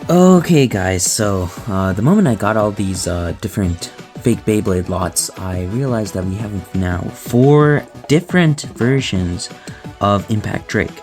Okay guys, so the moment I got all these different fake Beyblade lots, I realized that we have now 4 different versions of Impact Drake.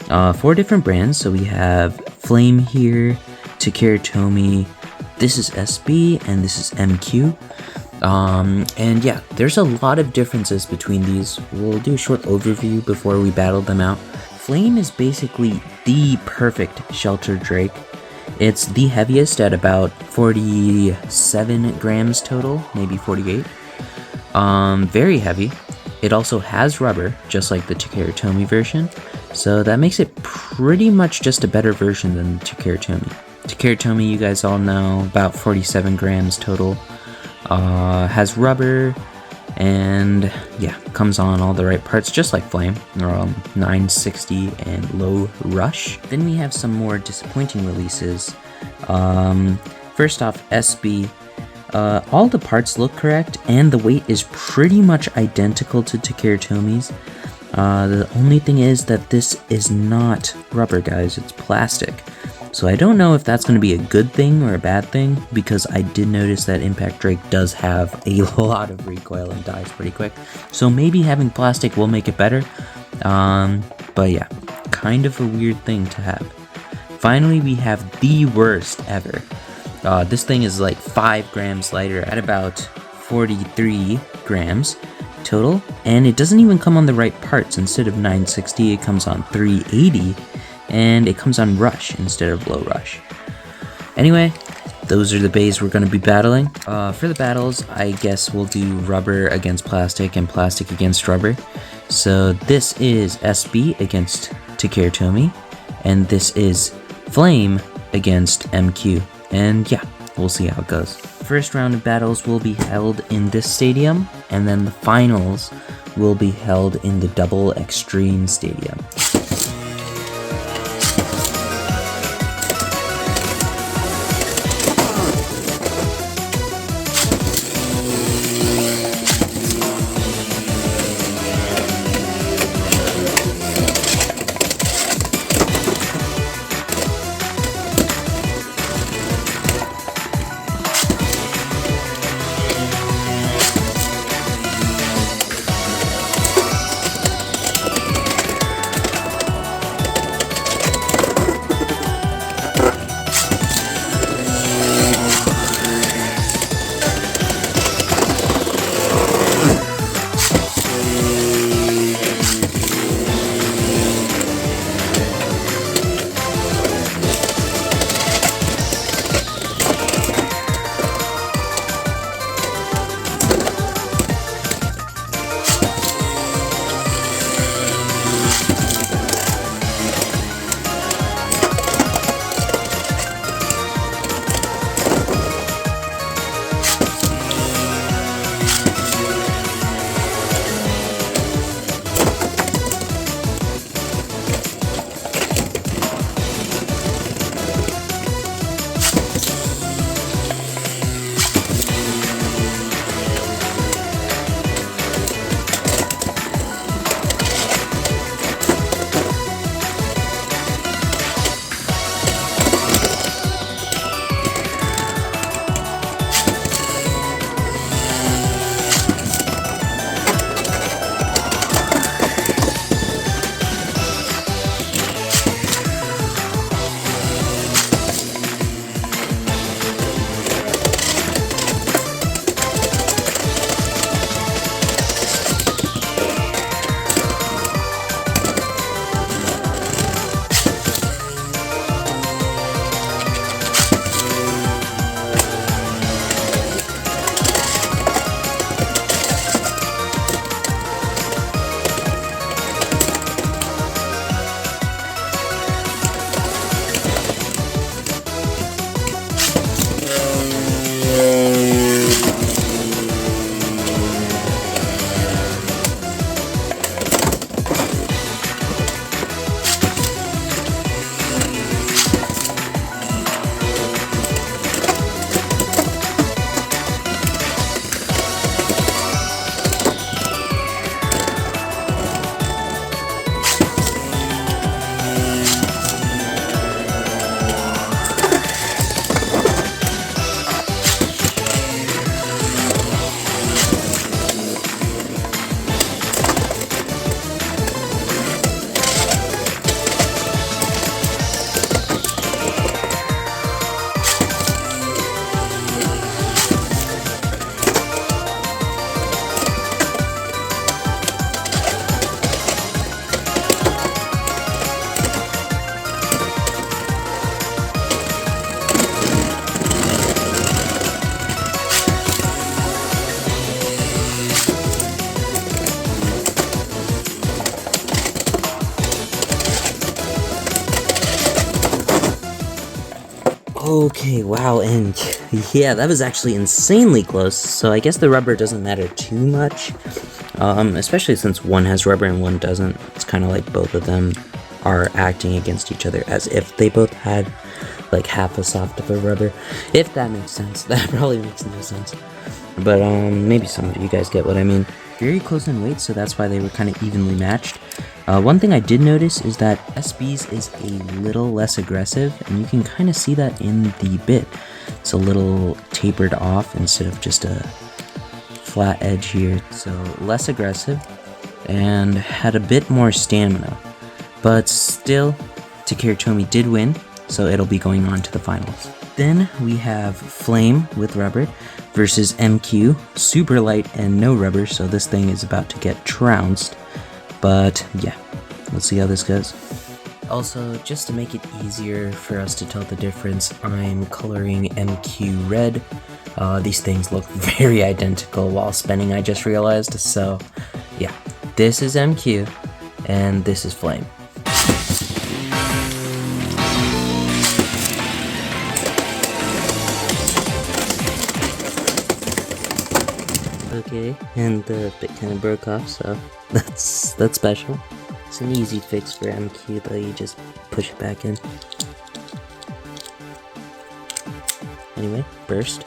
4 different brands, so we have Flame here, Takara, this is SB, and this is MQ. And yeah, there's a lot of differences between these. We'll do a short overview before we battle them out. Flame is basically the perfect shelter Drake. It's the heaviest at about 47 grams total, maybe 48. Very heavy. It also has rubber, just like the Takara version, so that makes it pretty much just a better version than the Takara. Takara, you guys all know, about 47 grams total. Has rubber, and yeah, comes on all the right parts, just like Flame, 960 and low rush. Then we have some more disappointing releases. First off, SB. All the parts look correct, and the weight is pretty much identical to Takara. The only thing is that this is not rubber, guys, it's plastic. So I don't know if that's going to be a good thing or a bad thing, because I did notice that Impact Drake does have a lot of recoil and dies pretty quick. So maybe having plastic will make it better. But yeah, kind of a weird thing to have. Finally, we have the worst ever. This thing is like 5 grams lighter at about 43 grams total. And it doesn't even come on the right parts. Instead of 960, it comes on 380. And it comes on rush instead of low rush. Anyway, those are the bays we're going to be battling. For the battles, I guess we'll do rubber against plastic and plastic against rubber. So this is SB against Takara, and this is Flame against MQ. And yeah, we'll see how it goes. First round of battles will be held in this stadium, and then the finals will be held in the Double Extreme Stadium. Okay, wow, and yeah, that was actually insanely close, so I guess the rubber doesn't matter too much, especially since one has rubber and one doesn't. It's kind of like both of them are acting against each other as if they both had like half a soft of a rubber, if that makes sense. That probably makes no sense, but maybe some of you guys get what I mean. Very close in weight, so that's why they were kind of evenly matched. One thing I did notice is that SB's is a little less aggressive, and you can kind of see that in the bit. It's a little tapered off instead of just a flat edge here, so less aggressive and had a bit more stamina. But still, Takara did win, so it'll be going on to the finals. Then we have Flame with rubber versus MQ, super light and no rubber, so this thing is about to get trounced. But yeah, let's see how this goes. Also, just to make it easier for us to tell the difference, I'm coloring MQ red. These things look very identical while spinning, I just realized. So yeah, this is MQ and this is Flame. Okay, and the bit kind of broke off, so that's special. It's an easy fix for MQ though, you just push it back in. Anyway, burst.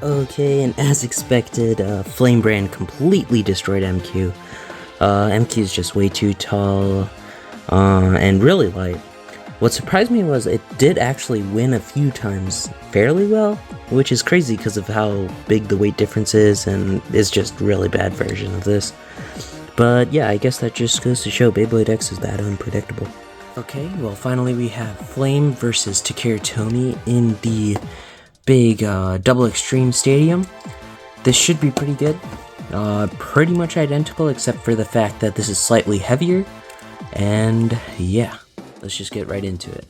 Okay, and as expected, Flame Brand completely destroyed MQ. MQ is just way too tall, and really light. What surprised me was it did actually win a few times fairly well, which is crazy because of how big the weight difference is, and it's just a really bad version of this. But yeah, I guess that just goes to show Beyblade X is that unpredictable. Okay, well finally we have Flame versus Takara Tomy in the big double extreme stadium. This should be pretty good. Pretty much identical except for the fact that this is slightly heavier. And yeah, let's just get right into it.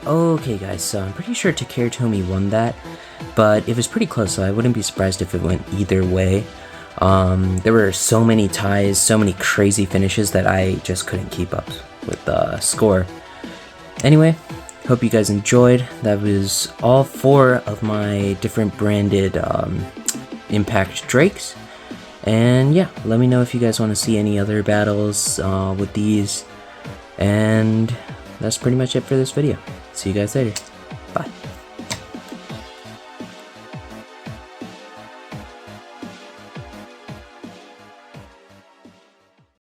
Okay guys, so I'm pretty sure Takeru Tomy won that, but it was pretty close, so I wouldn't be surprised if it went either way. There were so many ties, so many crazy finishes that I just couldn't keep up with the score. Anyway, hope you guys enjoyed. That was all 4 of my different branded Impact Drakes. And yeah, let me know if you guys want to see any other battles with these. And that's pretty much it for this video. See you guys later.